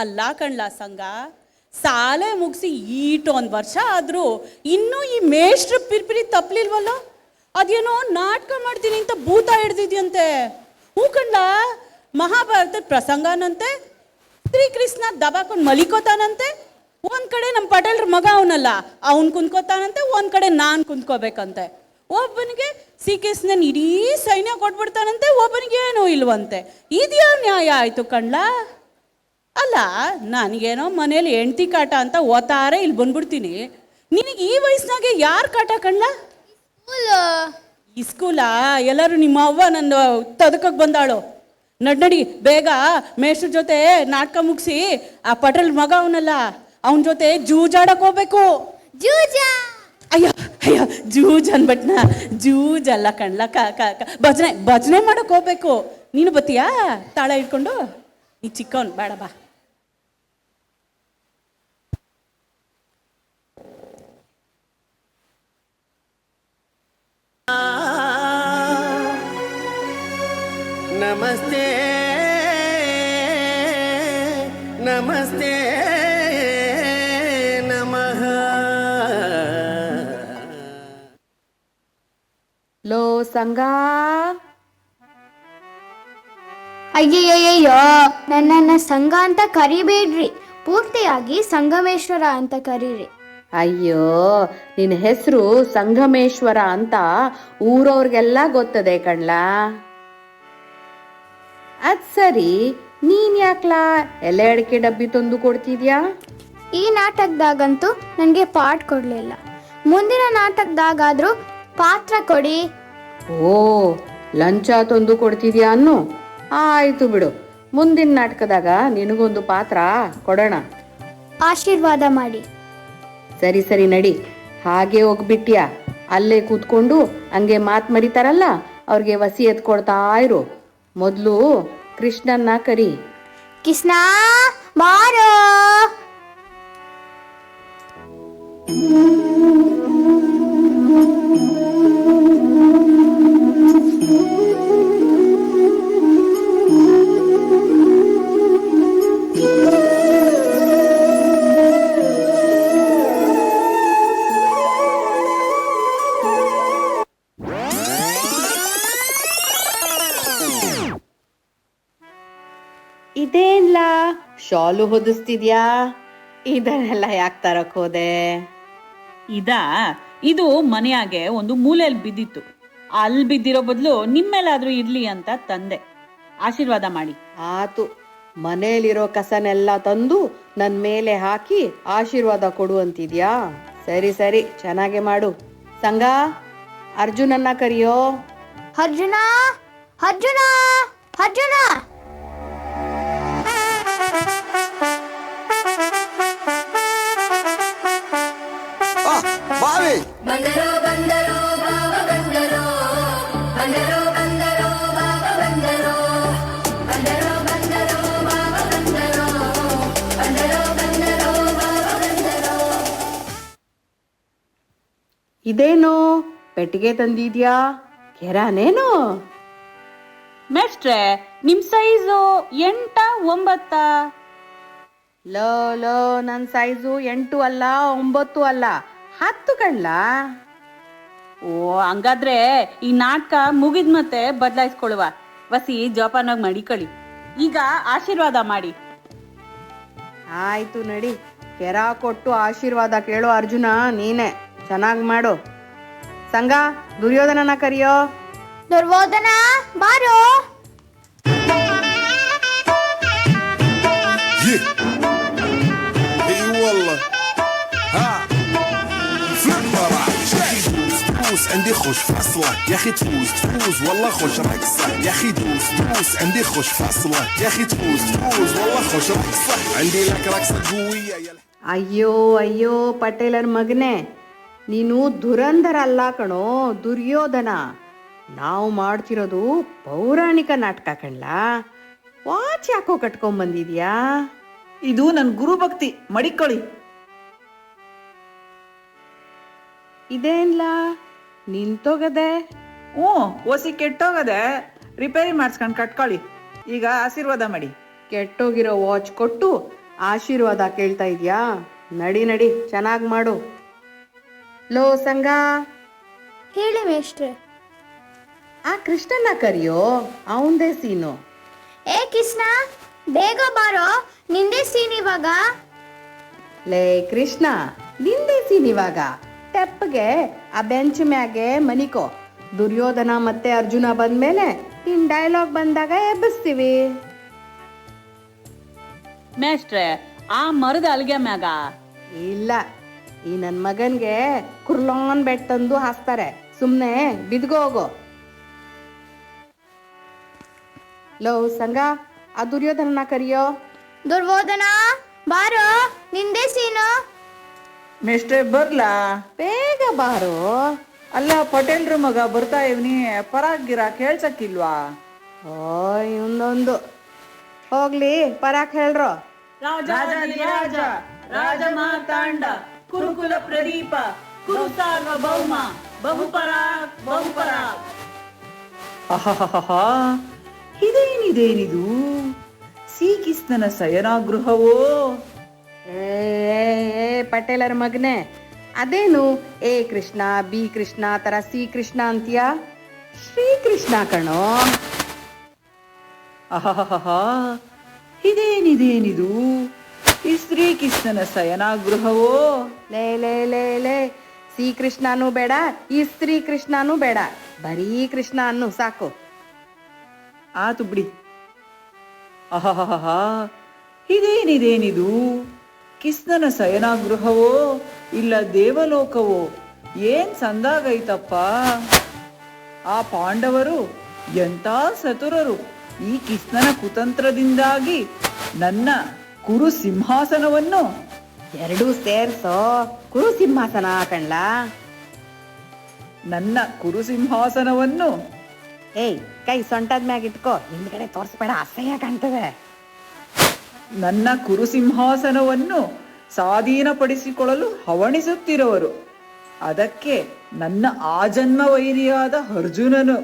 ಅಲ್ಲ ಕಣ್ಲ ಸಂಘ, ಸಾಲೆ ಮುಗಿಸಿ ಒಂದು ವರ್ಷ ಆದರೂ ಇನ್ನೂ ಈ ಮೇಷ್ಟ್ರ ಪಿರ್ಪಿರಿ ತಪ್ಪಲಿಲ್ವಲ್ಲ. ಅದೇನೋ ನಾಟಕ ಮಾಡ್ತೀನಿ ಅಂತ ಭೂತ ಹಿಡ್ದಿದ್ಯಂತೆ. ಹೂ ಕಣ್ಲ, ಮಹಾಭಾರತದ ಪ್ರಸಂಗನಂತೆ, ಶ್ರೀಕೃಷ್ಣ ದಬಾಕೊಂಡು ಮಲಿಕೋತಾನಂತೆ. ಒಂದು ಕಡೆ ನಮ್ಮ ಪಟೇಲ್ರ ಮಗ ಅವನಲ್ಲ, ಅವನು ಕುಂತ್ಕೋತಾನಂತೆ, ಒಂದು ಕಡೆ ನಾನು ಕುಂತ್ಕೋಬೇಕಂತೆ. ಒಬ್ಬನಿಗೆ ಶ್ರೀಕೃಷ್ಣನ್ ಇಡೀ ಸೈನ್ಯ ಕೊಟ್ಬಿಡ್ತಾನಂತೆ, ಒಬ್ಬನಿಗೆ ಏನೂ ಇಲ್ವಂತೆ. ಇದ್ಯಾ ನ್ಯಾಯ ಆಯಿತು ಕಣ್ಲ? ಅಲ್ಲ, ನನಗೇನೋ ಮನೇಲಿ ಹೆಂಡ್ತಿ ಕಾಟ ಅಂತ ಓದ್ತಾರೆ ಇಲ್ಲಿ ಬಂದ್ಬಿಡ್ತೀನಿ. ನಿನಗೆ ಈ ವಯಸ್ಸಿನಾಗೆ ಯಾರು ಕಾಟ ಕಣ್ಲ? ಈ ಸ್ಕೂಲಾ? ಎಲ್ಲರೂ ನಿಮ್ಮ ಅವ್ವ ನನ್ನ ತದಕಕ್ಕೆ ಬಂದಾಳು. ನಡಿ ಬೇಗ ಮೇಷ್ಟ್ರ ಜೊತೆ ನಾಟಕ ಮುಗಿಸಿ ಆ ಪಟೇಲ್ ಮಗ ಅವನಲ್ಲ ಅವನ ಜೊತೆ ಜೂಜಾಡಕ್ ಹೋಗ್ಬೇಕು. ಅಯ್ಯೋ ಅಯ್ಯೋ, ಜೂಜ್ ಅನ್ಬಟ್ನ, ಜೂಜಲ್ಲ ಕಣ್ಲ, ಭಜನೆ ಭಜನೆ ಮಾಡಕ್ ಹೋಗ್ಬೇಕು. ನೀನು ಬತ್ತೀಯಾ ತಾಳ ಇಟ್ಕೊಂಡು? ನೀ ಚಿಕ್ಕವನ್, ಬೇಡ ಬಾ. ನಮಸ್ತೆ ನಮಸ್ತೆ ನಮಃ. ಲೋ ಸಂಘ, ಅಯ್ಯಯ್ಯಯ್ಯೋ, ನನ್ನನ್ನು ಸಂಘ ಅಂತ ಕರಿಬೇಡ್ರಿ, ಪೂರ್ತಿಯಾಗಿ ಸಂಗಮೇಶ್ವರ ಅಂತ ಕರೀರಿ. ಅಯ್ಯೋ, ನಿನ್ನ ಹೆಸರು ಸಂಗಮೇಶ್ವರ ಅಂತ ಊರವ್ರಿಗೆಲ್ಲ ಗೊತ್ತದೆ ಕಣ್ಲ. ಅದ್ ಸರಿ, ನೀನ್ ಯಾಕ್ಲಾ ಎಲೆ ಅಡಿಕೆ ಡಬ್ಬಿ ತಂದು ಕೊಡ್ತಿದ್ಯಾ? ಈ ನಾಟಕದಾಗಂತೂ ನನಗೆ ಪಾಠ ಕೊಡಲಿಲ್ಲ, ಮುಂದಿನ ನಾಟಕದಾಗಾದ್ರೂ ಪಾತ್ರ ಕೊಡಿ. ಓ, ಲಂಚ ತಂದು ಕೊಡ್ತಿದ್ಯಾ ಅನ್ನು? ಆಯ್ತು ಬಿಡು, ಮುಂದಿನ ನಾಟಕದಾಗ ನಿನಗೊಂದು ಪಾತ್ರ ಕೊಡೋಣ. ಆಶೀರ್ವಾದ ಮಾಡಿ. ಸರಿ ಸರಿ ನಡಿ. ಹಾಗೆ ಹೋಗ್ಬಿಟ್ಯಾ? ಅಲ್ಲೇ ಕೂತ್ಕೊಂಡು ಹಂಗೆ ಮಾತು ಮರಿತಾರಲ್ಲ ಅವ್ರಿಗೆ ವಸಿ ಎತ್ಕೊಡ್ತಾ ಇರು. ಮೊದಲು ಕೃಷ್ಣನ್ನ ಕರಿ. ಕೃಷ್ಣ ಬಾರೋ. ಇದೇನ್ಲ ಶಾಲು ಹೊದಿಸ್ತಿದ್ಯಾ? ಇದನ್ನೆಲ್ಲ ಯಾಕೆ ತರಕ್ ಹೋದೆ? ಇದು ಮನೆಯಾಗೆ ಒಂದು ಮೂಲೆಯಲ್ಲಿ ಬಿದ್ದಿತ್ತು, ಅಲ್ಲಿ ಬಿದ್ದಿರೋ ಬದಲು ನಿಮ್ಮೇಲಾದ್ರೂ ಇರ್ಲಿ ಅಂತ ತಂದೆ. ಆಶೀರ್ವಾದ ಮಾಡಿ. ಆತು, ಮನೇಲಿರೋ ಕಸನೆಲ್ಲ ತಂದು ನನ್ ಮೇಲೆ ಹಾಕಿ ಆಶೀರ್ವಾದ ಕೊಡು ಅಂತಿದ್ಯಾ? ಸರಿ ಸರಿ, ಚೆನ್ನಾಗೆ ಮಾಡು. ಸಂಘ, ಅರ್ಜುನನ್ನ ಕರಿಯೋ. ಅರ್ಜುನ, ಅರ್ಜುನ, ಅರ್ಜುನ. ಬಾವಿ ಬಂದರೋ ಬಂದರೋ ಬಾವ ಬಂದರೋ, ಬಂದರೋ ಬಂದರೋ ಬಾವ ಬಂದರೋ, ಬಂದರೋ ಬಂದರೋ ಬಾವ ಬಂದರೋ, ಬಂದರೋ ಬಂದರೋ ಬಾವ ಬಂದರೋ. ಇದೇನು ಪೆಟ್ಟಿಗೆ ತಂದಿದ್ಯಾ? ಕೆರಾನೇನು? ಮೇಷ್ಟ್ರೆ, ನಿಮ್ ಸೈಜು 8 9? ಲೋ ಲೋ, ನನ್ನ ಸೈಜು 8 ಅಲ್ಲ 9 ಅಲ್ಲ 10 ಕಣ್ಲ. ಓ, ಹಂಗಾದ್ರೆ ಈ ನಾಟಕ ಮುಗಿದ್ ಮತ್ತೆ ಬದಲಾಯಿಸ್ಕೊಳ್ಳುವ. ವಸಿ ಜೋಪಾನಾಗಿ ಮಡಿಕಳಿ. ಈಗ ಆಶೀರ್ವಾದ ಮಾಡಿ. ಆಯ್ತು ನಡಿ, ಕೆರ ಕೊಟ್ಟು ಆಶೀರ್ವಾದ ಕೇಳೋ ಅರ್ಜುನ ನೀನೆ. ಚೆನ್ನಾಗಿ ಮಾಡು. ಸಂಘ, ದುರ್ಯೋಧನನ ಕರಿಯೋ. ದುರ್ಯೋಧನ ಬಾರೋ. اي والله ها فلبرة تفوز عندي خوش فصلة يا اخي تفوز والله خوش رقصة يا اخي تفوز عندي خوش فصلة يا اخي تفوز والله خوش رقصة عندي لك رقصة قوية يا ಅಯ್ಯೋ ಅಯ್ಯೋ, ಪಟೇಲರ್ ಮಗನೆ, ನೀನು ಧುರಂಧರ ಅಲ್ಲ ಕಣೋ, ದುರ್ಯೋಧನ. ನಾವು ಮಾಡ್ತಿರೋದು ಪೌರಾಣಿಕ ನಾಟಕ ಕಣ್ಲ. ವಾಚ್ ಯಾಕೋ ಕಟ್ಕೊಂಡ್ ಇದು ನನ್ನ ಗುರುಭಕ್ತಿ, ಮಡಿಕೊಳ್ಳಿ. ಇದೇನ್ಲ ನಿಂತೋಗದೆ? ಓಸಿ ಕೆಟ್ಟೋಗದೆ, ರಿಪೇರಿ ಮಾಡಿಸ್ಕೊಂಡು ಕಟ್ಕೊಳ್ಳಿ. ಈಗ ಆಶೀರ್ವಾದ ಮಾಡಿ. ಕೆಟ್ಟೋಗಿರೋ ವಾಚ್ ಕೊಟ್ಟು ಆಶೀರ್ವಾದ ಕೇಳ್ತಾ ಇದ್ಯಾ? ನಡಿ ನಡಿ, ಚೆನ್ನಾಗಿ ಮಾಡು. ಲೋ ಸಂಗ, ಹೇಳಿ ಮೇಷ್ಟ್ರೆ. ಆ ಕೃಷ್ಣನ ಕರಿಯೋ, ಅವಂದೇ ಸೀನು. ಏ ಕೃಷ್ಣ, ಬೇಗ ಬಾರೋ, ನಿಂದೇ ಸೀನ್ ಇವಾಗ. ಲೇ ಕೃಷ್ಣ, ನಿಂದೇ ಸೀನ್ ಇವಾಗ. ತೆಪ್ಪಗೆ ಆ ಬೆಂಚ್ ಮ್ಯಾಗೆ ಮನಿಕೋ. ದುರ್ಯೋಧನ ಮತ್ತೆ ಅರ್ಜುನ ಬಂದ್ಮೇಲೆ ಇನ್ ಡೈಲಾಗ್ ಬಂದಾಗ ಎಬ್ಬಿಸ್ತೀವಿ. ಮೇಷ್ಟ್ರೆ, ಆ ಮರದ ಅಲ್ಗೆ ಮ್ಯಾಗ ಇಲ್ಲ, ಈ ನನ್ನ ಮಗನ್ಗೆ ಕುರ್ಲಾನ್ ಬೆಟ್ ತಂದು ಹಾಸ್ತಾರೆ. ಸುಮ್ನೆ ಬಿದ್ಗೋ ಹೋಗೋ. ಲೋ ಸಂಗ, ಆ ದುರ್ಯೋಧನನ ಕರಿಯೋ. ದುರ್ಯೋಧನ ಬಾರೋ, ನಿಂದೇ ಸೀನು. ಮೇಷ್ಟ್ರೆ ಬರ್ಲಾ? ಬೇಗ ಬಾರೋ. ಅಲ್ಲ, ಪಟೇಲ್ರ ಮಗ ಬರ್ತಾ ಇವ್ನಿ, ಪರಾಗಿರ ಕೇಳ್ಸಕ್ಕಿಲ್ವಾ? ಓ ಇನ್ನೊಂದು ಹೋಗ್ಲಿ, ಪರಾಕ್ ಹೇಳ್ರೋ. ರಾಜ ರಾಜ ಮಾತಾಂಡ ಕುರುಕುಲ ಪ್ರದೀಪ ಕುರು ಸಾರ್ವಭೌಮ ಬಹುಪರ. ಅಹಹಹಾ, ಇದೇನಿದು? ಶ್ರೀಕೃಷ್ಣನ ಶಯನಾಗೃಹವೋ? ಏ ಪಟೇಲರ ಮಗನೆ, ಅದೇನು ಎ ಕೃಷ್ಣ ಬಿ ಕೃಷ್ಣ ತರ ಸಿ ಕೃಷ್ಣ ಅಂತೀಯ? ಶ್ರೀಕೃಷ್ಣ ಕಣೋ. ಅಹಹಹಾ, ಇದೇನಿದು? ಈ ಶ್ರೀಕೃಷ್ಣನ ಶಯನಾಗೃಹವೋ? ಲೇ ಲೇ ಲೇ ಲೇ, ಸಿ ಕೃಷ್ಣನೂ ಬೇಡ, ಈ ಸ್ತ್ರೀ ಕೃಷ್ಣನೂ ಬೇಡ, ಬರೀ ಕೃಷ್ಣ ಅನ್ನು ಸಾಕು. ಆತು ಬಿಡಿ. ಅಹಹಹಾ, ಇದೇನಿದು? ಕೃಷ್ಣನ ಶಯನಾಗೃಹವೋ ಇಲ್ಲ ದೇವಲೋಕವೋ? ಏನ್ ಸಂದಾಗೈತಪ್ಪ. ಆ ಪಾಂಡವರು ಎಂಥ ಚತುರರು. ಈ ಕೃಷ್ಣನ ಕುತಂತ್ರದಿಂದಾಗಿ ನನ್ನ ಕುರು ಸಿಂಹಾಸನವನ್ನು ಎರಡೂ ಸೇರ್ಸೋ, ಕುರು ಸಿಂಹಾಸನ ಕಣ್ಲಾ. ನನ್ನ ಕುರು ಸಿಂಹಾಸನವನ್ನು ಏಯ್, ಕೈ ಸೊಂಟದ ಮ್ಯಾಗ ಇಟ್ಕೋ, ಹಿಂದ್ಗಡೆ ತೋರಿಸ್ಬೇಡ, ಅಸಹ್ಯ ಕಾಣ್ತದೆ. ನನ್ನ ಕುರು ಸಿಂಹಾಸನವನ್ನು ಸ್ವಾಧೀನಪಡಿಸಿಕೊಳ್ಳಲು ಹವಣಿಸುತ್ತಿರುವರು. ಅದಕ್ಕೆ ನನ್ನ ಆಜನ್ಮ ವೈರಿಯಾದ ಅರ್ಜುನನು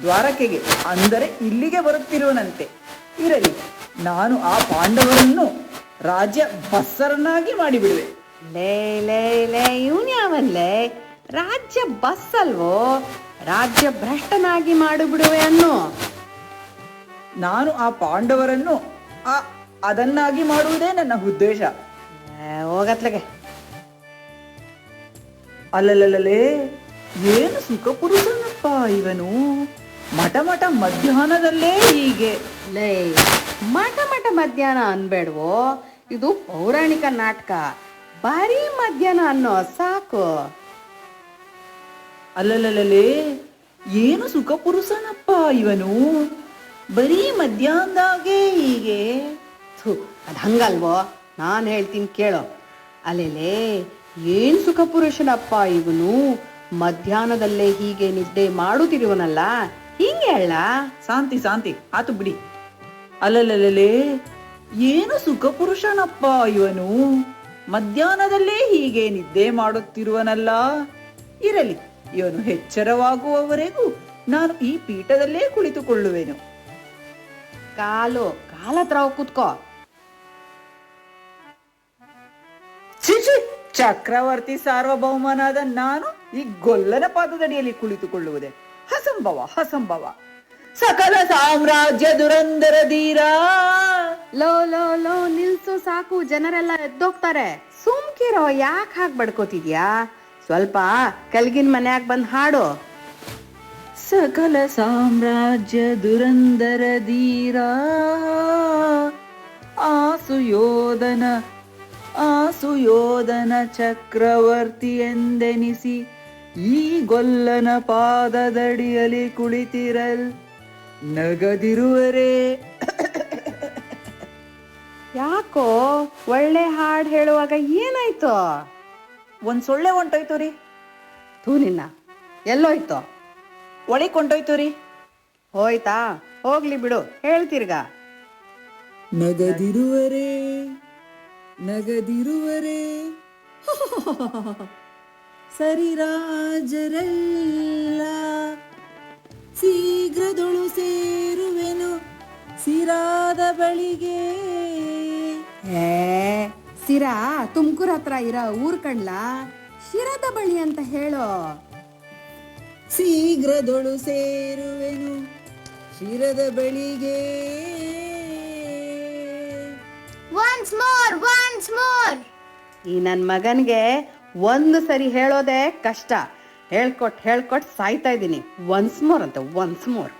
ದ್ವಾರಕೆಗೆ, ಅಂದರೆ ಇಲ್ಲಿಗೆ ಬರುತ್ತಿರುವನಂತೆ. ಇರಲಿ, ನಾನು ಆ ಪಾಂಡವರನ್ನು ರಾಜ್ಯ ಬಸ್ಸರನ್ನಾಗಿ ಮಾಡಿಬಿಡುವೆ. ಲೇ ಲೇ ಲೇ, ಇವನ್ ಯಾವನ್ಲೇ? ರಾಜ್ಯ ಬಸ್ ಅಲ್ವೋ, ರಾಜ್ಯ ಭ್ರಷ್ಟನಾಗಿ ಮಾಡಿಬಿಡುವೆ ಅನ್ನು. ನಾನು ಆ ಪಾಂಡವರನ್ನು ಅದನ್ನಾಗಿ ಮಾಡುವುದೇ ನನ್ನ ಉದ್ದೇಶ. ಹೋಗತ್ಲಗೆ. ಅಲ್ಲಲ್ಲೇ, ಏನು ಸುಖ ಪುರುಷನಪ್ಪ ಇವನು. ಮಠ ಮಧ್ಯಾಹ್ನದಲ್ಲೇ ಹೀಗೆ. ಲೇ, ಮಠ ಮಧ್ಯಾಹ್ನ ಅನ್ಬೇಡ್ವೋ, ಇದು ಪೌರಾಣಿಕ ನಾಟಕ. ಬರೀ ಮಧ್ಯಾಹ್ನ ಅನ್ನೋ ಸಾಕು. ಅಲ್ಲಲ್ಲೇ, ಏನು ಸುಖ ಪುರುಷನಪ್ಪ ಇವನು. ಬರೀ ಮಧ್ಯಾಹ್ನದಾಗೆ ಹೀಗೆ. ಅದು ಹಂಗಲ್ವೋ, ನಾನು ಹೇಳ್ತೀನಿ ಕೇಳೋ. ಅಲ್ಲೇಲೇ, ಏನ್ ಸುಖ ಪುರುಷನಪ್ಪ ಇವನು, ಮಧ್ಯಾಹ್ನದಲ್ಲೇ ಹೀಗೆ ನಿದ್ದೆ ಮಾಡುತ್ತಿರುವನಲ್ಲ, ಹಿಂಗೆ ಹೇಳ. ಶಾಂತಿ ಆತು ಬಿಡಿ. ಅಲ್ಲಲ್ಲೇ, ಏನು ಸುಖ ಪುರುಷನಪ್ಪ ಇವನು, ಮಧ್ಯಾಹ್ನದಲ್ಲೇ ಹೀಗೆ ನಿದ್ದೆ ಮಾಡುತ್ತಿರುವನಲ್ಲ. ಇರಲಿ, ಇವನು ಎಚ್ಚರವಾಗುವವರೆಗೂ ನಾನು ಈ ಪೀಠದಲ್ಲೇ ಕುಳಿತುಕೊಳ್ಳುವೆನು. ಕಾಲತ್ರ ಕೂತ್ಕೋ. ಚಕ್ರವರ್ತಿ ಸಾರ್ವಭೌಮನಾದ ನಾನು ಈ ಗೊಲ್ಲನ ಪಾದದಡಿಯಲ್ಲಿ ಕುಳಿತುಕೊಳ್ಳುವುದೇ ಹಸಂಭವ. ಸಕಲ ಸಾಮ್ರಾಜ್ಯ ದುರಂದರ ಧೀರ. ಲೋ ಲೋ ಲೋ, ನಿಲ್ಸು ಸಾಕು, ಜನರೆಲ್ಲ ಎದ್ದೋಗ್ತಾರೆ. ಸುಮ್ಕಿರೋ, ಯಾಕೆ ಹಾಗೆ ಬಡ್ಕೋತಿದ್ಯಾ? ಸ್ವಲ್ಪ ಕಲ್ಗಿನ ಮನ್ಯಾಗ ಬಂದ್ ಹಾಡು. ಸಕಲ ಸಾಮ್ರಾಜ್ಯ ದುರಂದರ ಧೀರ, ಆಸುಯೋಧನ ಚಕ್ರವರ್ತಿ ಎಂದೆನಿಸಿ ಈ ಗೊಲ್ಲನ ಪಾದದಡಿಯಲ್ಲಿ ಕುಳಿತಿರಲ್ ನಗದಿರುವರೇ. ಯಾಕೋ ಒಳ್ಳೆ ಹಾಡು ಹೇಳುವಾಗ ಏನಾಯ್ತು? ಒಂದ್ ಸೊಳ್ಳೆ ಹೊಂಟೋಯ್ತು ರೀ. ಥೂ ನಿನ್ನ, ಎಲ್ಲೋಯ್ತು? ಒಳಗ್ ಹೊಂಟೋಯ್ತು ರೀ. ಹೋಯ್ತಾ? ಹೋಗ್ಲಿ ಬಿಡು, ಹೇಳ್ತಿರ್ಗ. ನಗದಿರುವರೇ ಸರಿರಾಜರೆಲ್ಲ ಶೀಘ್ರದೊಳು ಸೇರುವೆನು ಸಿರಾದ ಬಳಿಗೆ. ಸಿರಾ ತುಮಕೂರು ಹತ್ರ ಇರೋ ಊರ್ ಕಣ್ಲ ಶಿರದ ಬಳಿ ಅಂತ ಹೇಳೋ. ಶೀಘ್ರದೊಳು ಸೇರುವೆನು ಶಿರದ ಬಳಿಗೆ. Once more. ಈ ನನ್ನ ಮಗನಿಗೆ ಒಂದು ಸರಿ ಹೇಳೋದೇ ಕಷ್ಟ. ಹೇಳ್ಕೊಟ್ ಸಾಯ್ತಾ ಇದ್ದೀನಿ. Once more.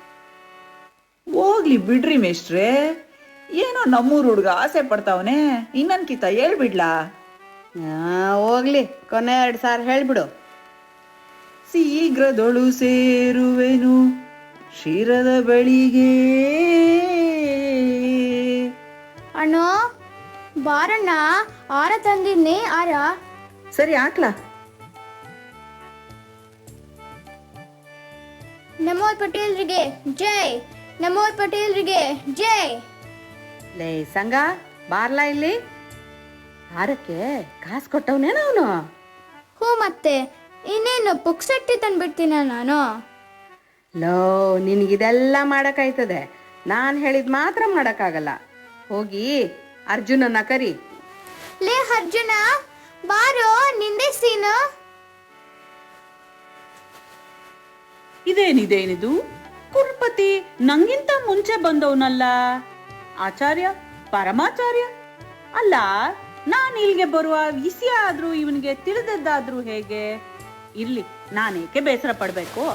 ಹೋಗ್ಲಿ ಬಿಡ್ರಿ ಮೇಷ್ಟ್ರೆ, ಏನೋ ನಮ್ಮೂರ್ ಹುಡ್ಗ ಆಸೆ ಪಡ್ತಾವನೆ, ಇನ್ನನ್ಕಿತ ಹೇಳ್ಬಿಡ್ಲಾ? ಹೋಗ್ಲಿ, ಕೊನೆ 2 ಸಾರಿ ಹೇಳ್ಬಿಡು. ಶೀಘ್ರದೊಳು ಸೇರುವೆನು ಶಿರದ ಬಳಿಗೆ. ಅಣ್ಣ ಬಾರಣ್ಣ, ಆರ ತಂದಿದ್ನಿ, ಆರ. ಸರಿ ಹಾಕ್ಲಾ? ನಮೋರ್ ಪಟೇಲ್ರಿಗೆ ಜೈ, ನಮೋರ್ ಪಟೇಲ್ರಿಗೆ ಜೈ. ಲೇ ಸಂಗ, ಬಾರ್ಲಾ ಇಲ್ಲಿ. ಹಾರಕ್ಕೆ ಕಾಸು ಕೊಟ್ಟವನೇನ ಅವನು? ಹ್ಞೂ, ಮತ್ತೆ ಇನ್ನೇನು ಪುಕ್ಸಟ್ಟಿ ತಂದ್ಬಿಡ್ತೀನ ನಾನು. ಲೋ, ನಿನಗಿದೆಲ್ಲ ಮಾಡಕ್ಕಾಯ್ತದೆ, ನಾನು ಹೇಳಿದ್ ಮಾತ್ರ ಮಾಡಕ್ಕಾಗಲ್ಲ. ಹೋಗಿ ಅರ್ಜುನನ್ನ ಕರಿ. ಲೇ ಅರ್ಜುನ, ಬಾರೋ, ನಿಂದೆ ಸೀನು. ಇದೇನಿದು? ಕುರುಪತಿ ನಂಗಿಂತ ಮುಂಚೆ ಬಂದವನಲ್ಲ, ಆಚಾರ್ಯ ಪರಮಾಚಾರ್ಯ ಅಲ್ಲ. ನಾನು ಇಲ್ಲಿಗೆ ಬರುವ ವಿಷಯ ಆದ್ರೂ ಇವನಿಗೆ ತಿಳಿದದ್ದಾದ್ರೂ ಹೇಗೆ? ಇರ್ಲಿ, ನಾನೇಕೆ ಬೇಸರ ಪಡ್ಬೇಕು?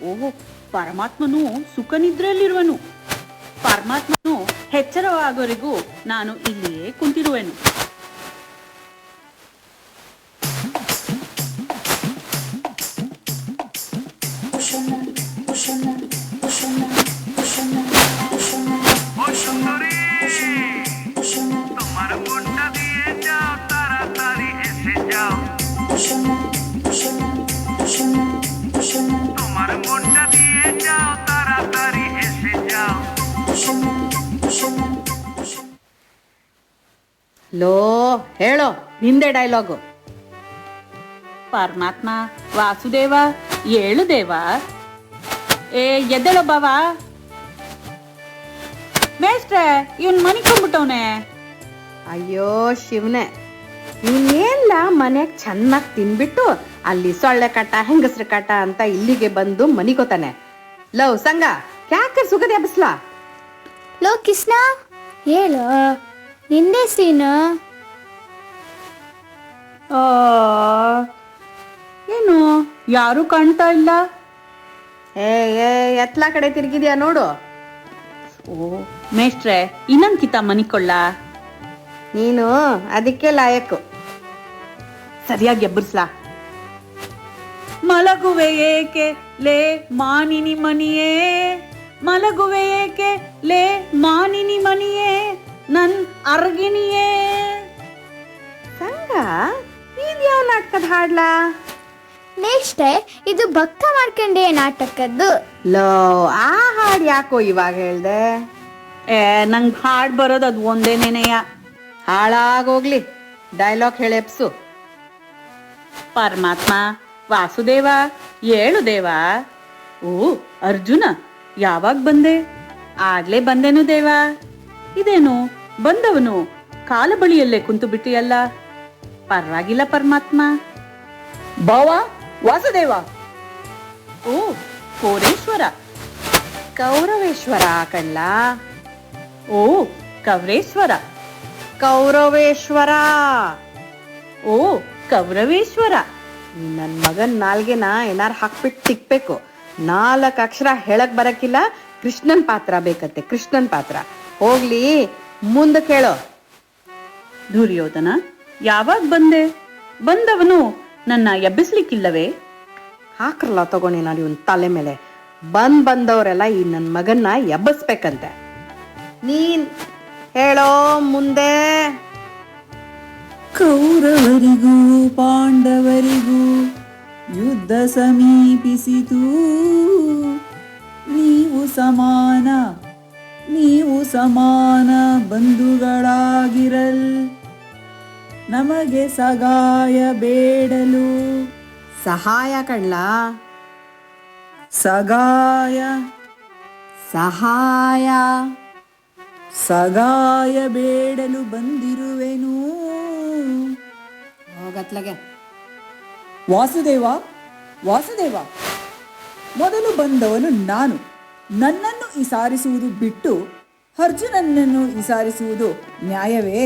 ಓಹೋ, ಪರಮಾತ್ಮನು ಸುಖನಿದ್ರೆಯಲ್ಲಿರುವನು. ಪರಮಾತ್ಮನು ಎಚ್ಚರವಾಗೋರಿಗೂ ನಾನು ಇಲ್ಲಿಯೇ ಕುಂತಿರುವೆನು. ಲೋ, ಹೇಳೋ ನಿಂದೆ ಡೈಲಾಗು. ಪರಮಾತ್ಮ ವಾಸುದೇವ, ಏಳು ದೇವ. ಎದ್ದೇಳೋ ಬಾವ. ಮೇಷ್ಟ್ರೆ, ಇವನ್ ಮನಿಕೊಂಡ್ಬಿಟ್ಟವನೆ. ಅಯ್ಯೋ ಶಿವನೇ, ನೀನೇನ್ಲ ಮನೆಗ್ ಚೆನ್ನಾಗಿ ತಿನ್ಬಿಟ್ಟು ಅಲ್ಲಿ ಸೊಳ್ಳೆ ಕಟ್ಟ ಹೆಂಗಸ್ರ ಕಟ್ಟ ಅಂತ ಇಲ್ಲಿಗೆ ಬಂದು ಮನಿಕೋತಾನೆ. ಲವ್ ಸಂಗ, ಯಾಕೆ ಸುಗದಿ ಹಬ್ಬಸ್ಲಾ? ಲೋ ಕಿಸ್ನ, ಹೇಳು, ನಿಂದೆ ಸೀನು. ಏನು ಯಾರು ಕಾಣ್ತಾ ಇಲ್ಲ? ಏ ಎತ್ಲಾ ಕಡೆ ತಿರ್ಗಿದ್ಯಾ ನೋಡು. ಓ ಮೇಷ್ಟ್ರೆ, ಇನ್ನೊಂದ್ಕಿತ ಮನಿಕೊಳ್ಳ. ನೀನು ಅದಕ್ಕೆ ಲಾಯಕ್ಕು. ಸರಿಯಾಗಿ ಎಬ್ಬರ್ಸ್ಲಾ. ಮಲಗುವೆ ಏಕೆ ಲೇ ಮಾನಿನಿ ಮನಿಯೇ, ಮಲಗುವೆ ಏಕೆ ಲೇ ಮಾನಿನಿ ಮನಿಯೇ, ನನ್ ಅರ್ಗಿಣಿಯೇ. ಸಂಗ, ಇದ್ಯಾವ ನಾಟಕದ ಹಾಡ್ಲಾ? ನೆಕ್ಸ್ಟ್ ಇದು ಭಕ್ತ ಮಾಡ್ಕೊಂಡೆ ನಾಟಕದ್ದು. ಲೋ, ಆ ಹಾಡ್ ಯಾಕೋ ಇವಾಗ ಹೇಳ್ದೆ? ನಂಗ್ ಹಾಡ್ ಬರೋದು ಅದು ಒಂದೇನೇನೆಯ. ಹಾಳಾಗೋಗ್ಲಿ, ಡೈಲಾಗ್ ಹೇಳೆಪ್ಸು. ಪರಮಾತ್ಮ ವಾಸುದೇವ, ಏಳು ದೇವ. ಓ ಅರ್ಜುನ, ಯಾವಾಗ ಬಂದೆ? ಆಗ್ಲೇ ಬಂದೆನು ದೇವ. ಇದೇನು ಬಂದವನು ಕಾಲ ಬಳಿಯಲ್ಲೇ ಕುಂತು ಬಿಟ್ಟಿಯಲ್ಲ. ಪರವಾಗಿಲ್ಲ ಪರಮಾತ್ಮ. ಭಾವ ವಾಸುದೇವ. ಓ ಕೋರೇಶ್ವರ. ಕೌರವೇಶ್ವರ ಕಣ್ಲ. ಓ ಕೌರೇಶ್ವರ. ಕೌರವೇಶ್ವರ. ಓ ಕೌರವೇಶ್ವರ. ನನ್ ಮಗನ್ ನಾಲ್ಗೆನ ಏನಾರು ಹಾಕ್ಬಿಟ್ಟು ತಿಕ್ಬೇಕು. 4 ಅಕ್ಷರ ಹೇಳಕ್ ಬರಕ್ಕಿಲ್ಲ. ಕೃಷ್ಣನ್ ಪಾತ್ರ ಬೇಕತ್ತೆ, ಕೃಷ್ಣನ್ ಪಾತ್ರ. ಹೋಗ್ಲಿ, ಮುಂದೆ ಕೇಳೋ. ದುರ್ಯೋಧನ, ಯಾವಾಗ ಬಂದೆ? ಬಂದವನು ನನ್ನ ಎಬ್ಬಿಸ್ಲಿಕ್ಕಿಲ್ಲವೇ? ಹಾಕ್ರಲ್ಲ ತಗೊಂಡಿ ನಾನು ಇವನ್ ತಲೆ ಮೇಲೆ. ಬಂದವರೆಲ್ಲ ಈ ನನ್ ಮಗನ್ನ ಎಬ್ಬಸ್ಬೇಕಂತೆ. ನೀನ್ ಹೇಳೋ ಮುಂದೆ. ಕೌರವರಿಗೂ ಪಾಂಡವರಿಗೂ ಯುದ್ಧ ಸಮೀಪಿಸಿತು. ನೀವು ಸಮಾನ ಬಂಧುಗಳಾಗಿರಲ್. ನಮಗೆ ಸಗಾಯ ಬೇಡಲು. ಸಹಾಯ ಕಣ್ಲ. ಸಗಾಯ. ಸಹಾಯ. ಸಗಾಯ ಬೇಡಲು ಬಂದಿರುವೆನು. ಹೋಗತ್ಲಗೆ. ವಾಸುದೇವ, ವಾಸುದೇವ, ಮೊದಲು ಬಂದವನು ನಾನು. ನನ್ನನ್ನು ಇಸಾರಿಸುವುದು ಬಿಟ್ಟು ಅರ್ಜುನನನ್ನು ಇಸಾರಿಸುವುದು ನ್ಯಾಯವೇ?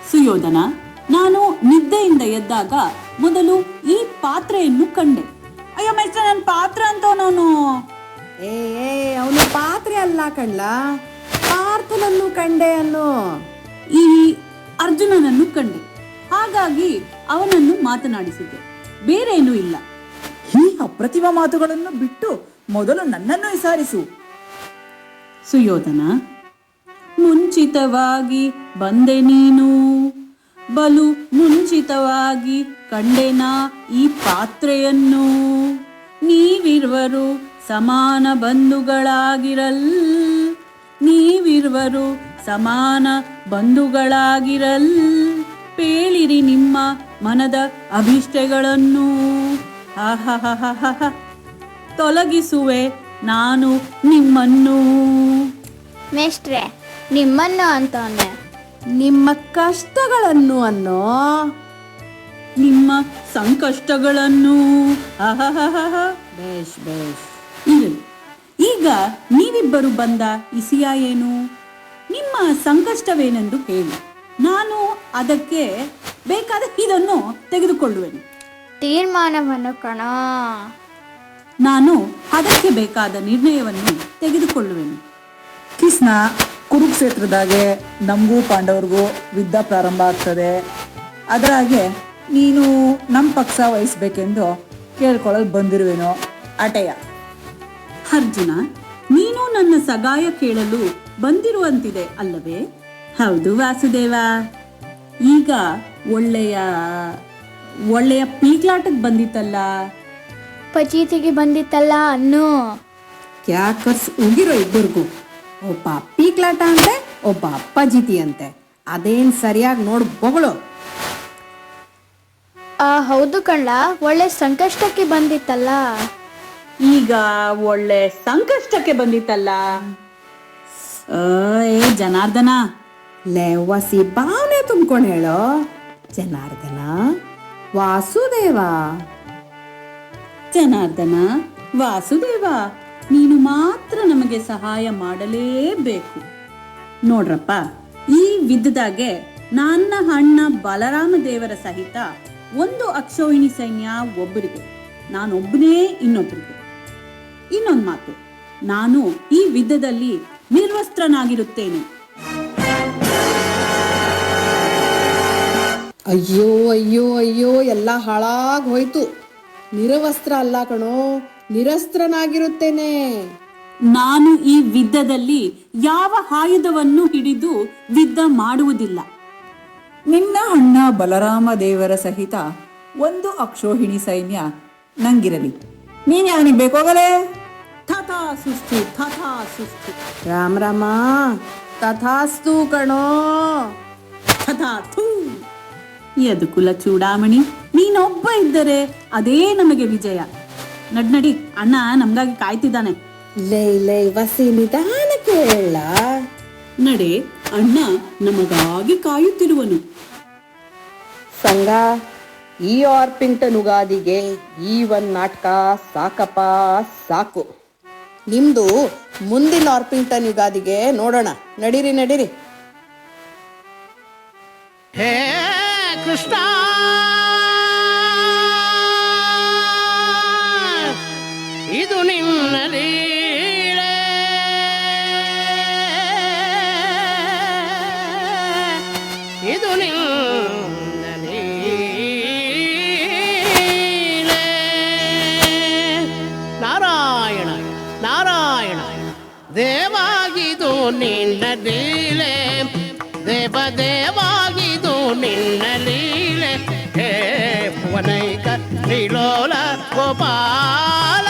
ಸುಯೋಧನ, ನಾನು ನಿದ್ದೆಯಿಂದ ಎದ್ದಾಗ ಮೊದಲು ಈ ಪಾತ್ರೆಯನ್ನು ಕಂಡೆ. ಅಯ್ಯೋ ಮೈಸ್ಟ್ರ, ನನ್ನ ಪಾತ್ರೆ ಅಂತವನವನು. ಏ ಅವನು ಪಾತ್ರೆ ಅಲ್ಲ ಕಣ್ಲ, ಪಾರ್ಥನನ್ನು ಕಂಡೆ ಅನ್ನು. ಈ ಅರ್ಜುನನನ್ನು ಕಂಡೆ, ಹಾಗಾಗಿ ಅವನನ್ನು ಮಾತನಾಡಿಸಿದ್ದೆ, ಬೇರೇನೂ ಇಲ್ಲ. ಈ ಅಪ್ರತಿಮ ಮಾತುಗಳನ್ನು ಬಿಟ್ಟು ಮೊದಲು ನನ್ನನ್ನು ವಿಸಾರಿಸು. ಸುಯೋಧನ, ಮುಂಚಿತವಾಗಿ ಬಂದೆ ನೀನು, ಬಲು ಮುಂಚಿತವಾಗಿ ಕಂಡೆನಾ ಈ ಪಾತ್ರೆಯನ್ನು. ನೀವಿರುವರು ಸಮಾನ ಬಂಧುಗಳಾಗಿರಲ್, ನೀವಿರುವರು ಸಮಾನ ಬಂಧುಗಳಾಗಿರಲ್. ಪೇಳಿರಿ ನಿಮ್ಮ ಮನದ ಅಭಿಷ್ಟಗಳನ್ನು. ತೊಲಗಿಸುವೆ ನಾನು ನಿಮ್ಮನ್ನು. ಮೇಷ್ಟ್ರೆ, ನಿಮ್ಮನ್ನು ಅಂತವನೆ. ನಿಮ್ಮ ಕಷ್ಟಗಳನ್ನು ಅನ್ನೋ. ನಿಮ್ಮ ಸಂಕಷ್ಟಗಳನ್ನು. ಬೇಷ್ ಬೇಷ್. ಇರಲಿ, ಈಗ ನೀವಿಬ್ಬರು ಬಂದ ಇಸಿಯ ಏನು? ನಿಮ್ಮ ಸಂಕಷ್ಟವೇನೆಂದು ಹೇಳಿ, ನಾನು ಅದಕ್ಕೆ ಬೇಕಾದ ಇದನ್ನು ತೆಗೆದುಕೊಳ್ಳುವೆನು. ತೀರ್ಮಾನವನ್ನು ಕಣ. ನಾನು ಅದಕ್ಕೆ ಬೇಕಾದ ನಿರ್ಣಯವನ್ನು ತೆಗೆದುಕೊಳ್ಳುವೆನು. ಕೃಷ್ಣ, ಕುರುಕ್ಷೇತ್ರದಾಗೆ ನಮಗೂ ಪಾಂಡವರಿಗೂ ಯುದ್ಧ ಪ್ರಾರಂಭ ಆಗ್ತದೆ. ಅದರಾಗೆ ನೀನು ನಮ್ಮ ಪಕ್ಷ ವಹಿಸ್ಬೇಕೆಂದು ಕೇಳ್ಕೊಳ್ಳಲು ಬಂದಿರುವೆನೋ ಆಟೆಯ. ಅರ್ಜುನ, ನೀನು ನನ್ನ ಸಗಾಯ ಕೇಳಲು ಬಂದಿರುವಂತಿದೆ ಅಲ್ಲವೇ? ಹೌದು ವಾಸುದೇವ. ಈಗ ಒಳ್ಳೆಯ ಪೀಕ್ಲಾಟಕ್ಕೆ ಬಂದಿತ್ತಲ್ಲ. ಪಚೀತಿಗೆ ಬಂದಿತ್ತಲ್ಲ ಅನ್ನು. ಕ್ಯಾಕರ್ಸ್ ಉಗಿರೋ ಇಬ್ಬರಿಗೂ. ಒಬ್ಬ ಪೀಕ್ಲಾಟ ಅಂತೆ, ಒಬ್ಬ ಅಪ್ಪಜಿತಿ ಅಂತೆ. ಅದೇನ್ ಸರಿಯಾಗಿ ನೋಡ್ ಬೊಗಳು. ಹೌದು ಕಣ್ಲ, ಒಳ್ಳೆ ಸಂಕಷ್ಟಕ್ಕೆ ಬಂದಿತ್ತಲ್ಲ. ಈಗ ಒಳ್ಳೆ ಸಂಕಷ್ಟಕ್ಕೆ ಬಂದಿತ್ತಲ್ಲ. ಏ ಜನಾರ್ದನ, ಲೆವಸಿ ಭಾವನೆ ತುಂಬ್ಕೊಂಡು ಹೇಳೋ. ಜನಾರ್ದನ, ವಾಸುದೇವ. ಜನಾರ್ದನ, ವಾಸುದೇವ, ನೀನು ಮಾತ್ರ ನಮಗೆ ಸಹಾಯ ಮಾಡಲೇಬೇಕು. ನೋಡ್ರಪ್ಪ, ಈ ವಿದ್ಯದಾಗೆ ನನ್ನ ಅಣ್ಣ ಬಲರಾಮ ದೇವರ ಸಹಿತ ಒಂದು ಅಕ್ಷೋಹಿಣಿ ಸೈನ್ಯ ಒಬ್ಬರಿಗೆ, ನಾನೊಬ್ಬನೇ ಇನ್ನೊಬ್ಬರಿಗೆ. ಇನ್ನೊಂದು ಮಾತು, ನಾನು ಈ ವಿದ್ಯದಲ್ಲಿ ನಿರ್ವಸ್ತ್ರನಾಗಿರುತ್ತೇನೆ. ಅಯ್ಯೋ ಅಯ್ಯೋ ಅಯ್ಯೋ, ಎಲ್ಲ ಹಾಳಾಗ್ ಹೋಯ್ತು. ನಿರವಸ್ತ್ರ ಅಲ್ಲ ಕಣೋ, ನಿರಸ್ತ್ರನಾಗಿರುತ್ತೇನೆ. ನಾನು ಈ ವಿದ್ಯದಲ್ಲಿ ಯಾವ ಆಯುಧವನ್ನು ಹಿಡಿದು ಯುದ್ಧ ಮಾಡುವುದಿಲ್ಲ. ನಿನ್ನ ಅಣ್ಣ ಬಲರಾಮ ದೇವರ ಸಹಿತ ಒಂದು ಅಕ್ಷೋಹಿಣಿ ಸೈನ್ಯ ನಂಗಿರಲಿ. ನೀನ್ ಯಾವನಿಗೆ ಬೇಕೋಗಲೇ? ಥಥಾ ಸುಸ್ತು, ಥಥಾ ಸುಸ್ತು, ರಾಮ ರಾಮ, ತಥಾಸ್ತು ಕಣೋ. ಥಥಾ ಥೂ. ಯದುಕುಲ ಚೂಡಾಮಣಿ, ನೀನೊಬ್ಬ ಇದ್ದರೆ ಅದೇ ನಮಗೆ ವಿಜಯ. ನಡ್ನಡಿ, ಅಣ್ಣ ನಮ್ಗಾಗಿ ಕಾಯ್ತಿದ್ದಾನೆ. ಲೈ ವಸಿ ನಿಧಾನಕ್ಕೆ ಹೇಳ. ನಡೆ, ಅಣ್ಣ ನಮಗಾಗಿ ಕಾಯುತ್ತಿರುವನು. ಸಂಗ, ಈ ಆರ್ಪಿಂಗ್ಟನ್ ಉಗಾದಿಗೆ ಈ ಒಂದ್ ನಾಟಕ ಸಾಕಪ್ಪ ಸಾಕು. ನಿಮ್ದು ಮುಂದಿನ ಆರ್ಪಿಂಗ್ಟನ್ ಯುಗಾದಿಗೆ ನೋಡೋಣ. ನಡೀರಿ ನಡೀರಿ. ಹೇ ಕೃಷ್ಣ, ಇದು ನಿನ್ನ ಲೀಲೆ, ಇದು ನಿನ್ನ ಲೀಲೆ. ನಾರಾಯಣ ನಾರಾಯಣ, ದೇವಾಗಿದು ನಿನ್ನ ಲೀಲೆ, ದೇವದೇವಾಗಿದು ನಿನ್ನ ಲೀಲೆ. ಹೇ ಭುವನೈಕ ಶ್ರೀಲೋಲ ಗೋಪಾಲ.